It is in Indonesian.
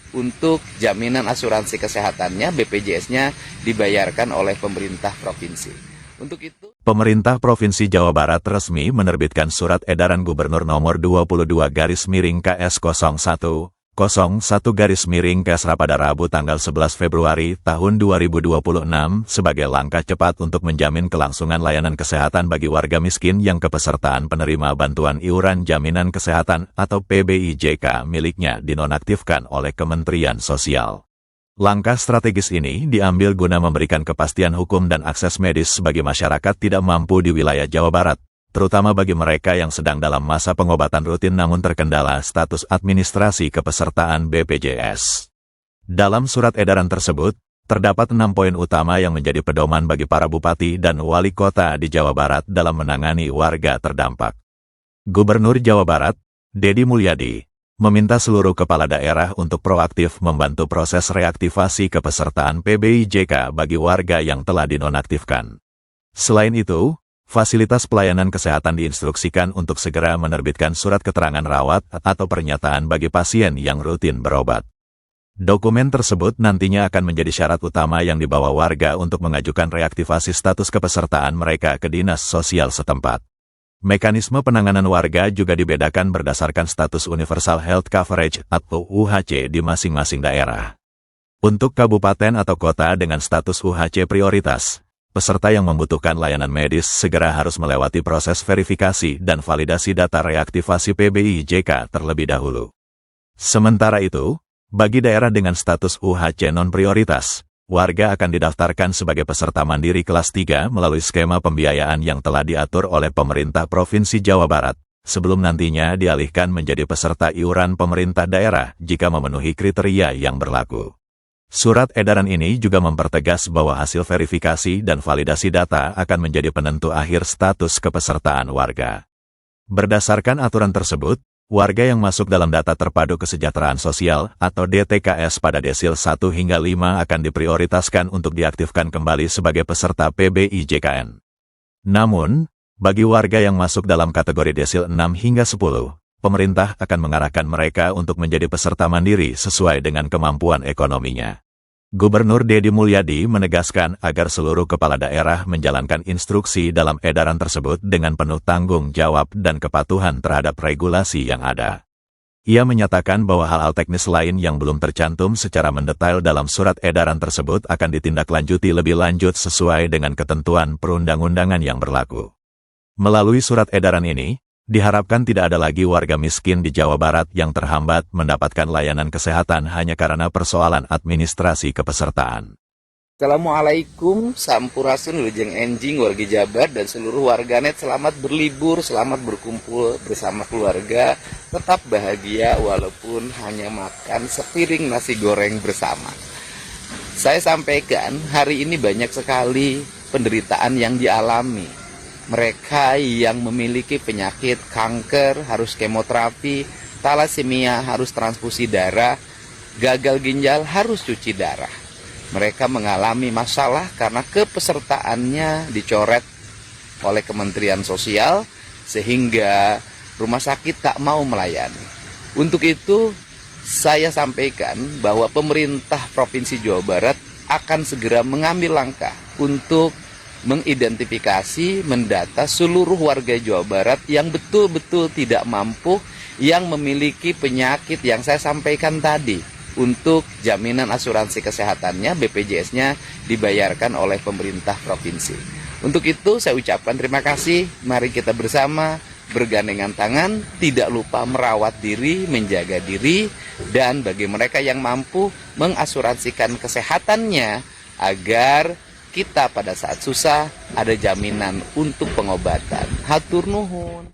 Untuk jaminan asuransi kesehatannya, BPJS-nya dibayarkan oleh pemerintah provinsi. Untuk itu, Pemerintah Provinsi Jawa Barat resmi menerbitkan Surat Edaran Gubernur Nomor 22/KS01/01/KS pada Rabu tanggal 11 Februari tahun 2026 sebagai langkah cepat untuk menjamin kelangsungan layanan kesehatan bagi warga miskin yang kepesertaan penerima bantuan iuran jaminan kesehatan atau PBIJK miliknya dinonaktifkan oleh Kementerian Sosial. Langkah strategis ini diambil guna memberikan kepastian hukum dan akses medis bagi masyarakat tidak mampu di wilayah Jawa Barat, terutama bagi mereka yang sedang dalam masa pengobatan rutin namun terkendala status administrasi kepesertaan BPJS. Dalam surat edaran tersebut, terdapat 6 poin utama yang menjadi pedoman bagi para bupati dan wali kota di Jawa Barat dalam menangani warga terdampak. Gubernur Jawa Barat, Deddy Mulyadi, meminta seluruh kepala daerah untuk proaktif membantu proses reaktivasi kepesertaan PBIJK bagi warga yang telah dinonaktifkan. Selain itu, fasilitas pelayanan kesehatan diinstruksikan untuk segera menerbitkan surat keterangan rawat atau pernyataan bagi pasien yang rutin berobat. Dokumen tersebut nantinya akan menjadi syarat utama yang dibawa warga untuk mengajukan reaktivasi status kepesertaan mereka ke Dinas Sosial setempat. Mekanisme penanganan warga juga dibedakan berdasarkan status Universal Health Coverage atau UHC di masing-masing daerah. Untuk kabupaten atau kota dengan status UHC prioritas, peserta yang membutuhkan layanan medis segera harus melewati proses verifikasi dan validasi data reaktivasi PBIJK terlebih dahulu. Sementara itu, bagi daerah dengan status UHC non-prioritas, warga akan didaftarkan sebagai peserta mandiri kelas 3 melalui skema pembiayaan yang telah diatur oleh pemerintah Provinsi Jawa Barat, sebelum nantinya dialihkan menjadi peserta iuran pemerintah daerah jika memenuhi kriteria yang berlaku. Surat edaran ini juga mempertegas bahwa hasil verifikasi dan validasi data akan menjadi penentu akhir status kepesertaan warga. Berdasarkan aturan tersebut, warga yang masuk dalam data terpadu kesejahteraan sosial atau DTKS pada desil 1 hingga 5 akan diprioritaskan untuk diaktifkan kembali sebagai peserta PBIJKN. Namun, bagi warga yang masuk dalam kategori desil 6 hingga 10, pemerintah akan mengarahkan mereka untuk menjadi peserta mandiri sesuai dengan kemampuan ekonominya. Gubernur Deddy Mulyadi menegaskan agar seluruh kepala daerah menjalankan instruksi dalam edaran tersebut dengan penuh tanggung jawab dan kepatuhan terhadap regulasi yang ada. Ia menyatakan bahwa hal-hal teknis lain yang belum tercantum secara mendetail dalam surat edaran tersebut akan ditindaklanjuti lebih lanjut sesuai dengan ketentuan perundang-undangan yang berlaku. Melalui surat edaran ini, diharapkan tidak ada lagi warga miskin di Jawa Barat yang terhambat mendapatkan layanan kesehatan hanya karena persoalan administrasi kepesertaan. Assalamualaikum, sampurasun, wilujeng enjing, warga Jabar dan seluruh warganet selamat berlibur, selamat berkumpul bersama keluarga, tetap bahagia walaupun hanya makan sepiring nasi goreng bersama. Saya sampaikan hari ini banyak sekali penderitaan yang dialami. Mereka yang memiliki penyakit kanker harus kemoterapi, talasemia harus transfusi darah, gagal ginjal harus cuci darah. Mereka mengalami masalah karena kepesertaannya dicoret oleh Kementerian Sosial sehingga rumah sakit tak mau melayani. Untuk itu, saya sampaikan bahwa pemerintah Provinsi Jawa Barat akan segera mengambil langkah untuk mengidentifikasi, mendata seluruh warga Jawa Barat yang betul-betul tidak mampu, yang memiliki penyakit yang saya sampaikan tadi. Untuk jaminan asuransi kesehatannya, BPJS-nya dibayarkan oleh pemerintah provinsi. Untuk itu saya ucapkan terima kasih, mari kita bersama bergandengan tangan, tidak lupa merawat diri, menjaga diri, dan bagi mereka yang mampu mengasuransikan kesehatannya agar kita pada saat susah ada jaminan untuk pengobatan. Hatur nuhun.